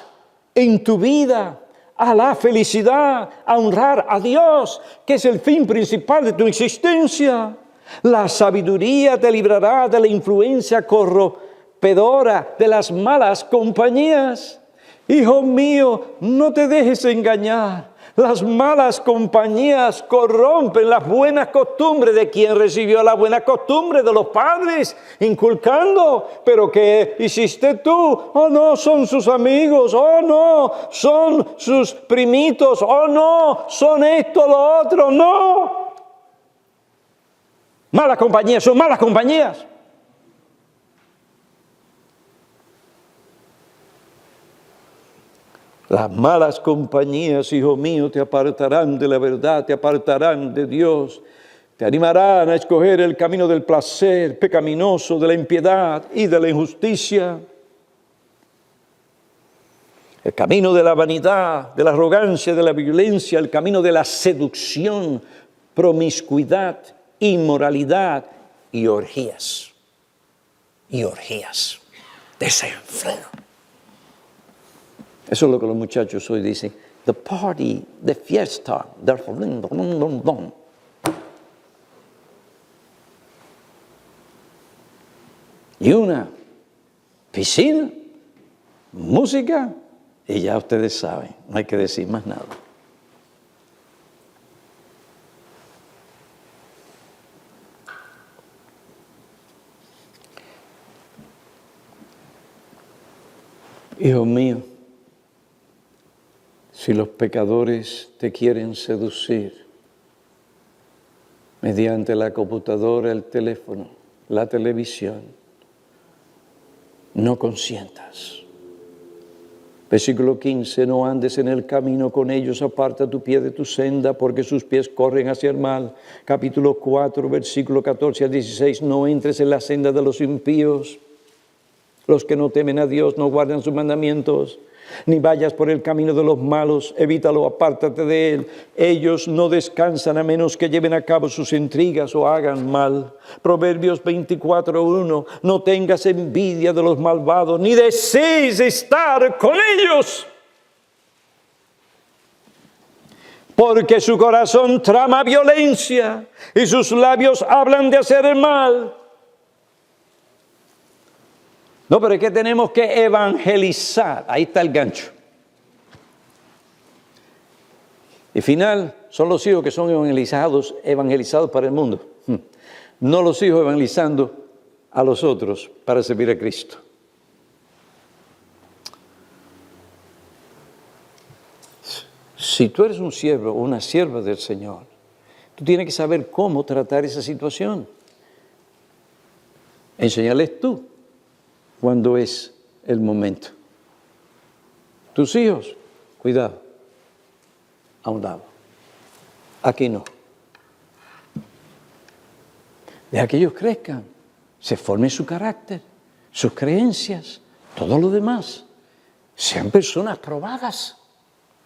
A: en tu vida a la felicidad, a honrar a Dios, que es el fin principal de tu existencia. La sabiduría te librará de la influencia corrompedora de las malas compañías. Hijo mío, no te dejes engañar Las malas compañías corrompen las buenas costumbres de quien recibió la buena costumbre de los padres, inculcando. ¿Pero qué hiciste tú? Oh, no, son sus amigos. Oh, no, son sus primitos. Oh, no, son esto, lo otro. No. Malas compañías son malas compañías. Las malas compañías, hijo mío, te apartarán de la verdad, te apartarán de Dios, te animarán a escoger el camino del placer pecaminoso, de la impiedad y de la injusticia. El camino de la vanidad, de la arrogancia, de la violencia, el camino de la seducción, promiscuidad, inmoralidad y orgías. Y orgías, desenfreno. Eso es lo que los muchachos hoy dicen. The party, the fiesta, the... Y una piscina, música, y ya ustedes saben, no hay que decir más nada. Hijo mío, si los pecadores te quieren seducir mediante la computadora, el teléfono, la televisión, no consientas. Versículo 15, no andes en el camino con ellos, aparta tu pie de tu senda, porque sus pies corren hacia el mal. Capítulo 4, versículo 14 al 16, no entres en la senda de los impíos. Los que no temen a Dios no guardan sus mandamientos. Ni vayas por el camino de los malos, evítalo, apártate de él. Ellos no descansan a menos que lleven a cabo sus intrigas o hagan mal. Proverbios 24:1, no tengas envidia de los malvados, ni desees estar con ellos. Porque su corazón trama violencia y sus labios hablan de hacer el mal. No, pero es que tenemos que evangelizar. Ahí está el gancho. Y final, son los hijos que son evangelizados para el mundo. No los hijos evangelizando a los otros para servir a Cristo. Si tú eres un siervo o una sierva del Señor, tú tienes que saber cómo tratar esa situación. Enseñarles tú cuando es el momento. Tus hijos, cuidado, a un lado. Aquí no. Deja que ellos crezcan, se forme su carácter, sus creencias, todo lo demás. Sean personas probadas.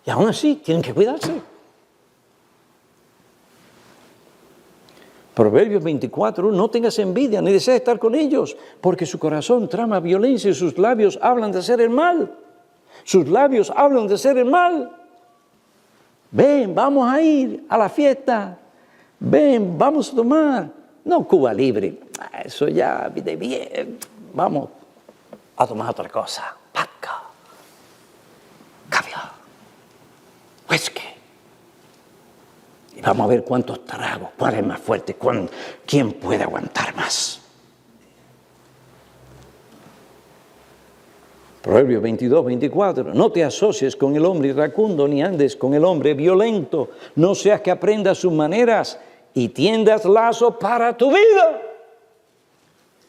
A: Y aún así, tienen que cuidarse. Proverbios 24, no tengas envidia ni desees estar con ellos, porque su corazón trama violencia y sus labios hablan de hacer el mal. Sus labios hablan de hacer el mal. Ven, vamos a ir a la fiesta. Ven, vamos a tomar. No Cuba Libre, eso ya de bien. Vamos a tomar otra cosa. Vodka, caviar, whisky. Y vamos a ver cuántos tragos, cuál es más fuerte, quién puede aguantar más. Proverbios 22, 24. No te asocies con el hombre iracundo, ni andes con el hombre violento. No seas que aprendas sus maneras y tiendas lazo para tu vida.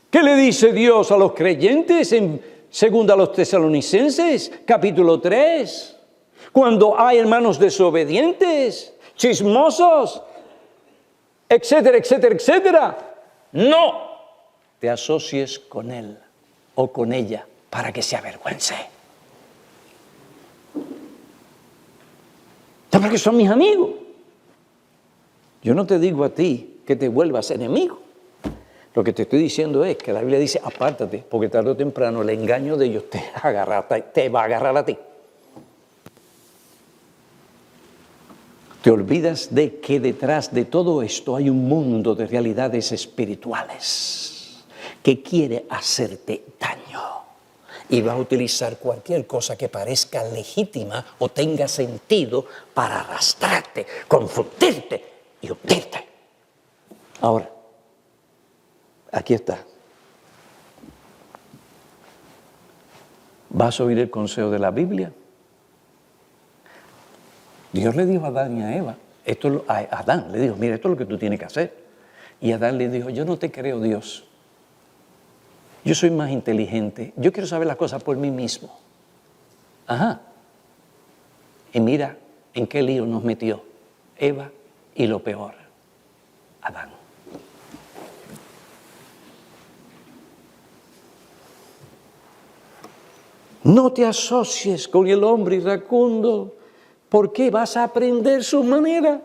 A: ¿Qué le dice Dios a los creyentes en 2 Tesalonicenses, capítulo 3? Cuando hay hermanos desobedientes, chismosos, etcétera, etcétera, etcétera. No te asocies con él o con ella para que se avergüence. No, porque son mis amigos. Yo no te digo a ti que te vuelvas enemigo. Lo que te estoy diciendo es que la Biblia dice, apártate, porque tarde o temprano el engaño de ellos te va a agarrar a ti. Te olvidas de que detrás de todo esto hay un mundo de realidades espirituales que quiere hacerte daño. Y vas a utilizar cualquier cosa que parezca legítima o tenga sentido para arrastrarte, confundirte y hundirte. Ahora, aquí está. ¿Vas a oír el consejo de la Biblia? Dios le dijo a Adán y a Eva, a Adán le dijo, mira, esto es lo que tú tienes que hacer. Y Adán le dijo, yo no te creo, Dios. Yo soy más inteligente. Yo quiero saber las cosas por mí mismo. Ajá. Y mira en qué lío nos metió Eva y lo peor, Adán. No te asocies con el hombre iracundo, porque vas a aprender su manera.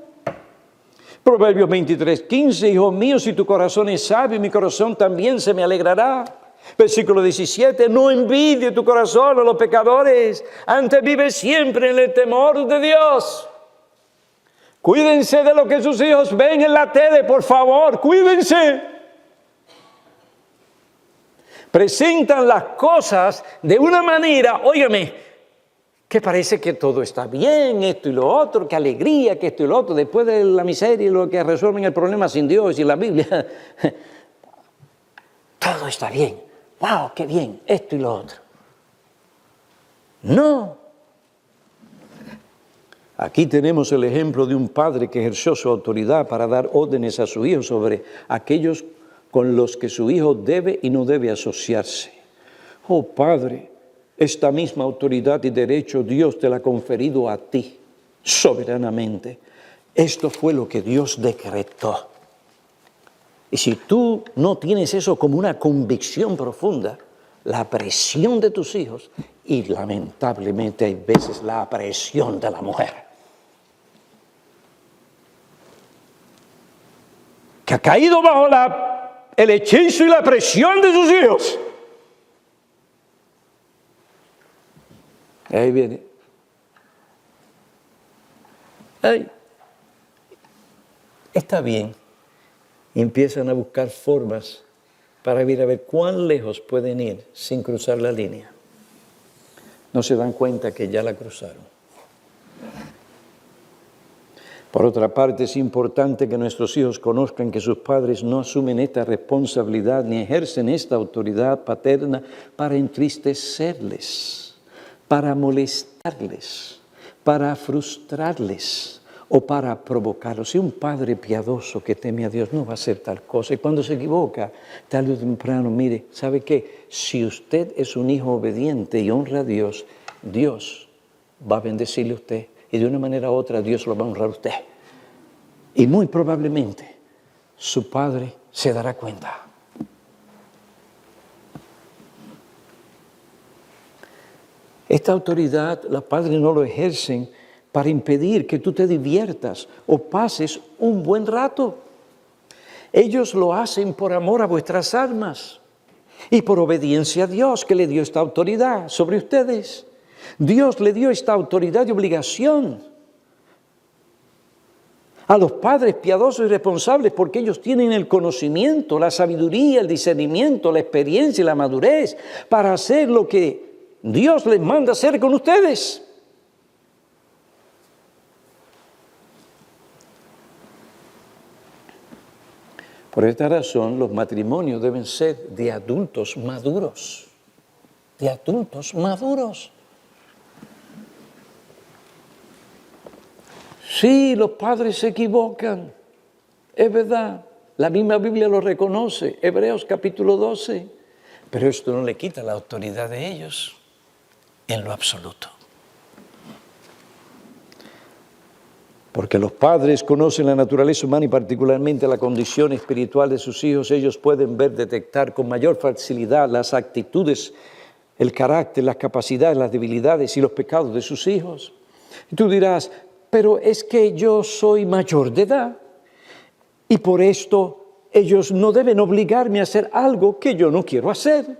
A: Proverbios 23:15, hijo mío, si tu corazón es sabio, mi corazón también se me alegrará. Versículo 17, no envidie tu corazón a los pecadores, antes vive siempre en el temor de Dios. Cuídense de lo que sus hijos ven en la tele, por favor, cuídense. Presentan las cosas de una manera, óigame, que parece que todo está bien, esto y lo otro, que alegría, que esto y lo otro, después de la miseria y lo que resuelven el problema sin Dios y la Biblia, todo está bien, wow, qué bien, esto y lo otro. No. Aquí tenemos el ejemplo de un padre que ejerció su autoridad para dar órdenes a su hijo sobre aquellos con los que su hijo debe y no debe asociarse. Oh Padre, esta misma autoridad y derecho Dios te la ha conferido a ti, soberanamente. Esto fue lo que Dios decretó. Y si tú no tienes eso como una convicción profunda, la presión de tus hijos y lamentablemente hay veces la presión de la mujer, que ha caído bajo el hechizo y la presión de sus hijos. Ahí viene. Ay, está bien. Y empiezan a buscar formas para ir a ver cuán lejos pueden ir sin cruzar la línea. No se dan cuenta que ya la cruzaron. Por otra parte, es importante que nuestros hijos conozcan que sus padres no asumen esta responsabilidad ni ejercen esta autoridad paterna para entristecerles, para molestarles, para frustrarles o para provocarlos. Si un padre piadoso que teme a Dios no va a hacer tal cosa, y cuando se equivoca, tarde o temprano, mire, ¿sabe qué? Si usted es un hijo obediente y honra a Dios, Dios va a bendecirle a usted. Y de una manera u otra Dios lo va a honrar a usted. Y muy probablemente su padre se dará cuenta. Esta autoridad los padres no lo ejercen para impedir que tú te diviertas o pases un buen rato. Ellos lo hacen por amor a vuestras almas y por obediencia a Dios que le dio esta autoridad sobre ustedes. Dios le dio esta autoridad y obligación a los padres piadosos y responsables porque ellos tienen el conocimiento, la sabiduría, el discernimiento, la experiencia y la madurez para hacer lo que Dios les manda hacer con ustedes. Por esta razón, los matrimonios deben ser de adultos maduros. De adultos maduros. Sí, los padres se equivocan, es verdad, la misma Biblia lo reconoce, Hebreos capítulo 12, pero esto no le quita la autoridad de ellos en lo absoluto. Porque los padres conocen la naturaleza humana y particularmente la condición espiritual de sus hijos, ellos pueden ver, detectar con mayor facilidad las actitudes, el carácter, las capacidades, las debilidades y los pecados de sus hijos. Y tú dirás, pero es que yo soy mayor de edad y por esto ellos no deben obligarme a hacer algo que yo no quiero hacer.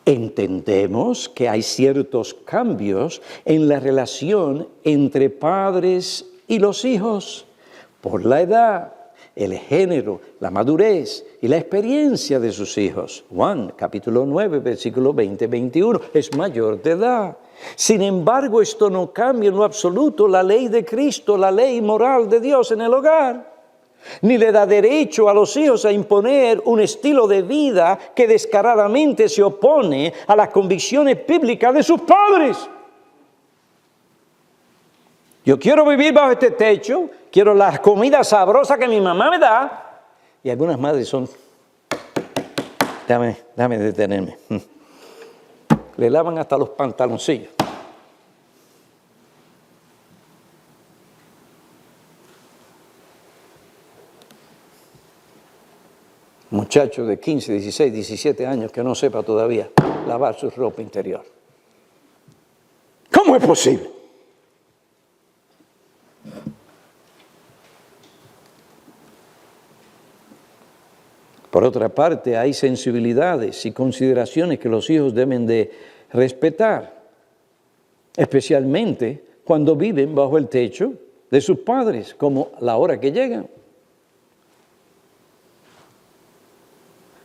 A: Entendemos que hay ciertos cambios en la relación entre padres y los hijos por la edad el género, la madurez y la experiencia de sus hijos. Juan, capítulo 9, versículo 20-21, es mayor de edad. Sin embargo, esto no cambia en lo absoluto la ley de Cristo, la ley moral de Dios en el hogar. Ni le da derecho a los hijos a imponer un estilo de vida que descaradamente se opone a las convicciones bíblicas de sus padres. Yo quiero vivir bajo este techo, quiero la comida sabrosa que mi mamá me da. Y algunas madres son, déjame detenerme. Le lavan hasta los pantaloncillos. Muchacho de 15, 16, 17 años que no sepa todavía lavar su ropa interior. ¿Cómo es posible? Por otra parte, hay sensibilidades y consideraciones que los hijos deben de respetar, especialmente cuando viven bajo el techo de sus padres, como la hora que llegan.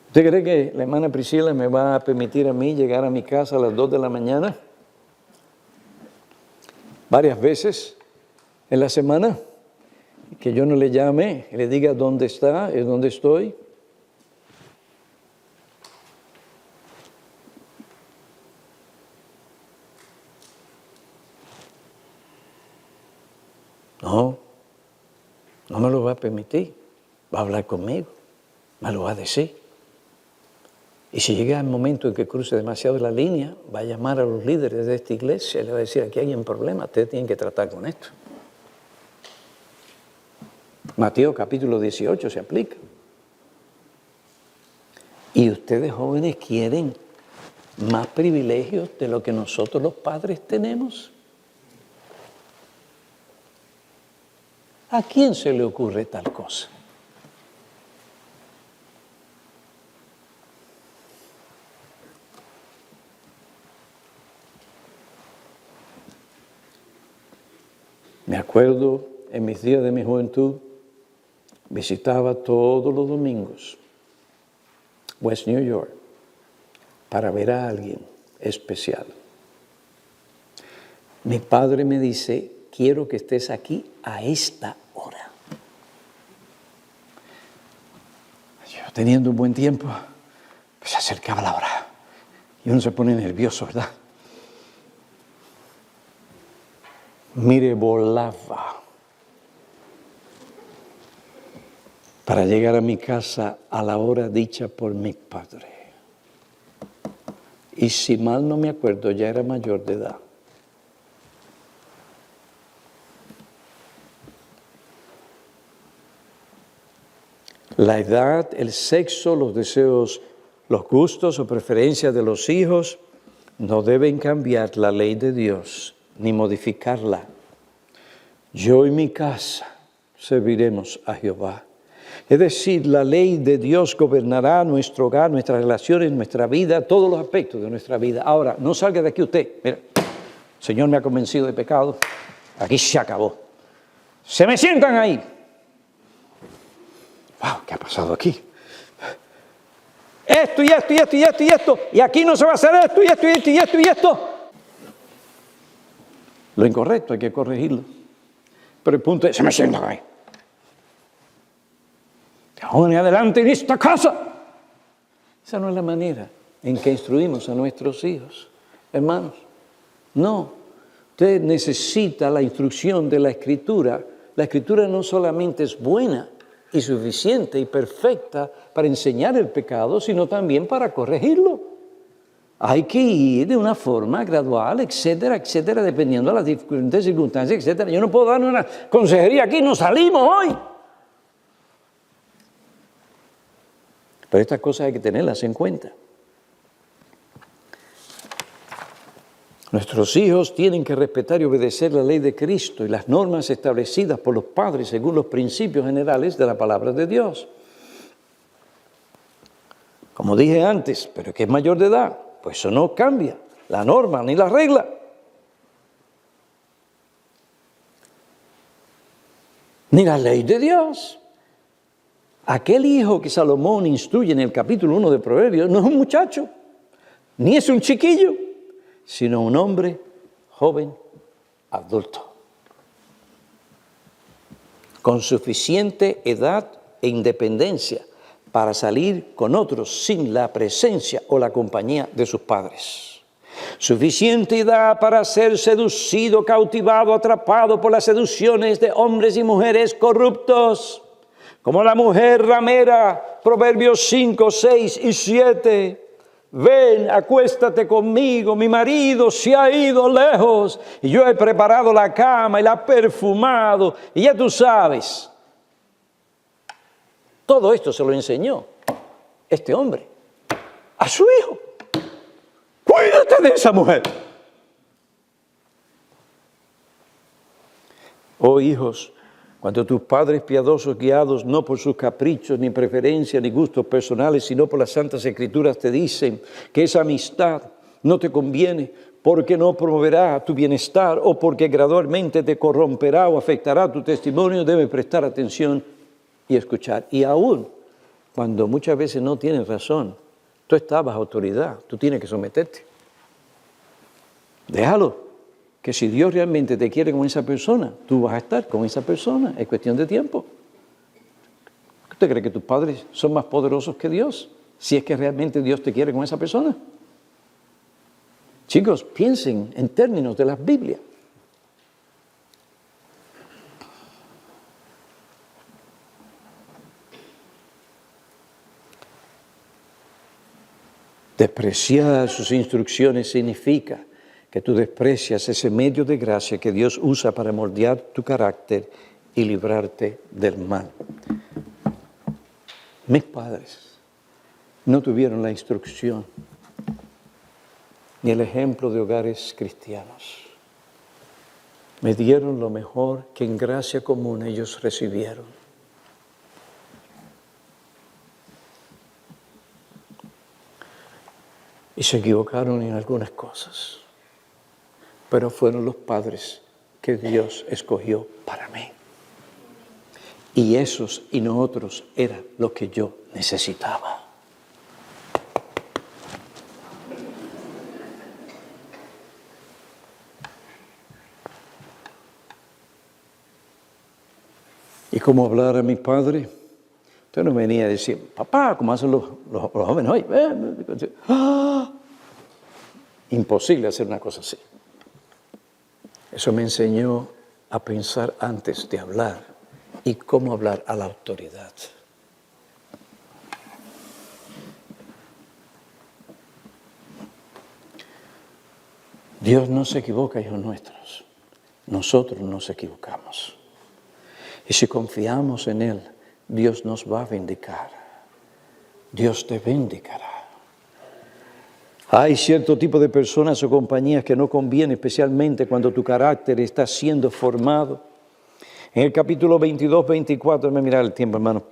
A: ¿Usted cree que la hermana Priscila me va a permitir a mí llegar a mi casa a las 2 de la mañana? Varias veces en la semana, que yo no le llame y le diga dónde está y dónde estoy. No me lo va a permitir. Va a hablar conmigo, me lo va a decir. Y si llega el momento en que cruce demasiado la línea, va a llamar a los líderes de esta iglesia y le va a decir, aquí hay un problema, ustedes tienen que tratar con esto. Mateo capítulo 18 se aplica. Y ustedes jóvenes quieren más privilegios de lo que nosotros los padres tenemos. ¿A quién se le ocurre tal cosa? Me acuerdo, en mis días de mi juventud, visitaba todos los domingos West New York para ver a alguien especial. Mi padre me dice, quiero que estés aquí a esta hora. Yo teniendo un buen tiempo, pues se acercaba la hora y uno se pone nervioso, ¿verdad? Mire, volaba para llegar a mi casa a la hora dicha por mi padre. Y si mal no me acuerdo, ya era mayor de edad. La edad, el sexo, los deseos, los gustos o preferencias de los hijos no deben cambiar la ley de Dios ni modificarla. Yo y mi casa serviremos a Jehová. Es decir, la ley de Dios gobernará nuestro hogar, nuestras relaciones, nuestra vida, todos los aspectos de nuestra vida. Ahora, no salga de aquí usted. Mira, el Señor me ha convencido de pecado. Aquí se acabó. Se me sientan ahí. Wow, ¿qué ha pasado aquí? Esto y esto y esto y esto y esto. Y aquí no se va a hacer esto y esto y esto y esto y esto. Lo incorrecto hay que corregirlo. Pero el punto es, se me sientan ahí. De ahora en adelante en esta casa. Esa no es la manera en que instruimos a nuestros hijos. Hermanos, no. Usted necesita la instrucción de la Escritura. La Escritura no solamente es buena y suficiente y perfecta para enseñar el pecado, sino también para corregirlo. Hay que ir de una forma gradual, etcétera, etcétera, dependiendo de las diferentes circunstancias, etcétera. Yo no puedo dar una consejería aquí, nos salimos hoy. Pero estas cosas hay que tenerlas en cuenta. Nuestros hijos tienen que respetar y obedecer la ley de Cristo y las normas establecidas por los padres según los principios generales de la palabra de Dios. Como dije antes, pero que es mayor de edad, pues eso no cambia la norma ni la regla. Ni la ley de Dios. Aquel hijo que Salomón instruye en el capítulo 1 de Proverbios no es un muchacho, ni es un chiquillo, sino un hombre joven, adulto, con suficiente edad e independencia para salir con otros sin la presencia o la compañía de sus padres. Suficiente edad para ser seducido, cautivado, atrapado por las seducciones de hombres y mujeres corruptos, como la mujer ramera, Proverbios 5, 6 y 7. Ven, acuéstate conmigo, mi marido se ha ido lejos y yo he preparado la cama y la he perfumado y ya tú sabes. Todo esto se lo enseñó este hombre a su hijo. Cuídate de esa mujer. Oh hijos, cuando tus padres piadosos, guiados no por sus caprichos, ni preferencias, ni gustos personales, sino por las santas escrituras, te dicen que esa amistad no te conviene porque no promoverá tu bienestar o porque gradualmente te corromperá o afectará tu testimonio, debes prestar atención y escuchar. Y aún cuando muchas veces no tienes razón, tú estás bajo autoridad, tú tienes que someterte. Déjalo. Que si Dios realmente te quiere con esa persona, tú vas a estar con esa persona, es cuestión de tiempo. ¿Usted cree que tus padres son más poderosos que Dios? Si es que realmente Dios te quiere con esa persona. Chicos, piensen en términos de la Biblia. Despreciar sus instrucciones significa que tú desprecias ese medio de gracia que Dios usa para moldear tu carácter y librarte del mal. Mis padres no tuvieron la instrucción ni el ejemplo de hogares cristianos. Me dieron lo mejor que en gracia común ellos recibieron. Y se equivocaron en algunas cosas. Pero fueron los padres que Dios escogió para mí. Y esos y no otros eran lo que yo necesitaba. ¿Y cómo hablar a mi padre? Usted no venía a decir, papá, como hacen los jóvenes hoy. ¡Ah! Imposible hacer una cosa así. Eso me enseñó a pensar antes de hablar y cómo hablar a la autoridad. Dios no se equivoca, hijos nuestros. Nosotros nos equivocamos. Y si confiamos en Él, Dios nos va a vindicar. Dios te vindicará. Hay cierto tipo de personas o compañías que no conviene, especialmente cuando tu carácter está siendo formado. En el capítulo 22, 24, déjame mirar el tiempo, hermanos,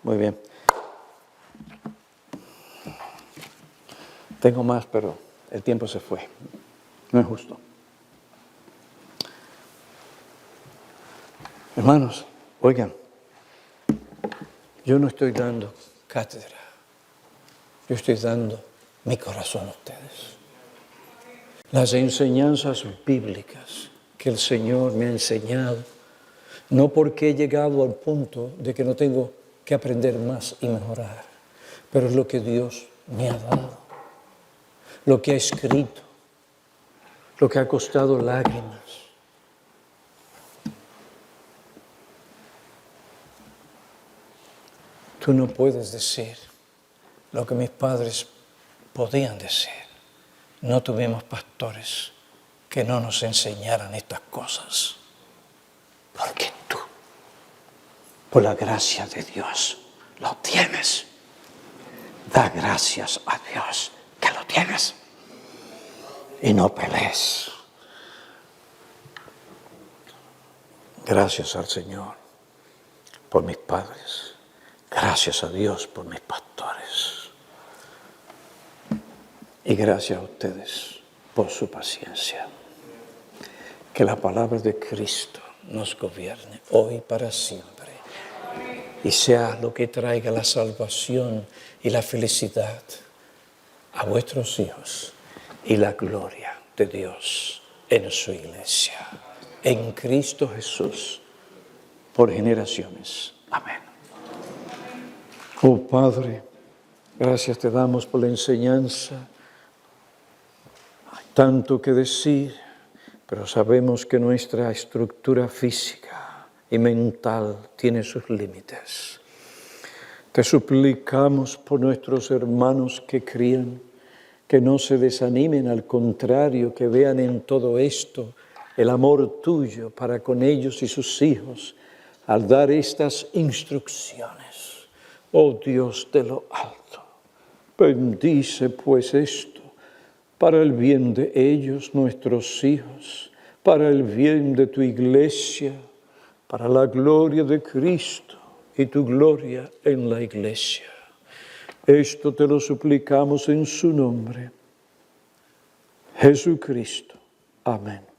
A: muy bien. Tengo más, pero el tiempo se fue. No es justo. Hermanos, oigan, yo no estoy dando cátedra. Yo estoy dando mi corazón a ustedes. Las enseñanzas bíblicas que el Señor me ha enseñado, no porque he llegado al punto de que no tengo que aprender más y mejorar, pero es lo que Dios me ha dado, lo que ha escrito, lo que ha costado lágrimas. Tú no puedes decir lo que mis padres podían decir. No tuvimos pastores que no nos enseñaran estas cosas. Porque tú, por la gracia de Dios, lo tienes. Da gracias a Dios que lo tienes. Y no pelees. Gracias al Señor por mis padres. Gracias a Dios por mis pastores. Y gracias a ustedes por su paciencia. Que la palabra de Cristo nos gobierne hoy y para siempre. y sea lo que traiga la salvación y la felicidad a vuestros hijos y la gloria de Dios en su iglesia, en Cristo Jesús, por generaciones. Amén. Oh Padre, gracias te damos por la enseñanza. Hay tanto que decir, pero sabemos que nuestra estructura física y mental tiene sus límites. Te suplicamos por nuestros hermanos que crían, que no se desanimen, al contrario, que vean en todo esto el amor tuyo para con ellos y sus hijos, al dar estas instrucciones. Oh Dios de lo alto, bendice pues esto para el bien de ellos, nuestros hijos, para el bien de tu iglesia, para la gloria de Cristo y tu gloria en la iglesia. Esto te lo suplicamos en su nombre, Jesucristo. Amén.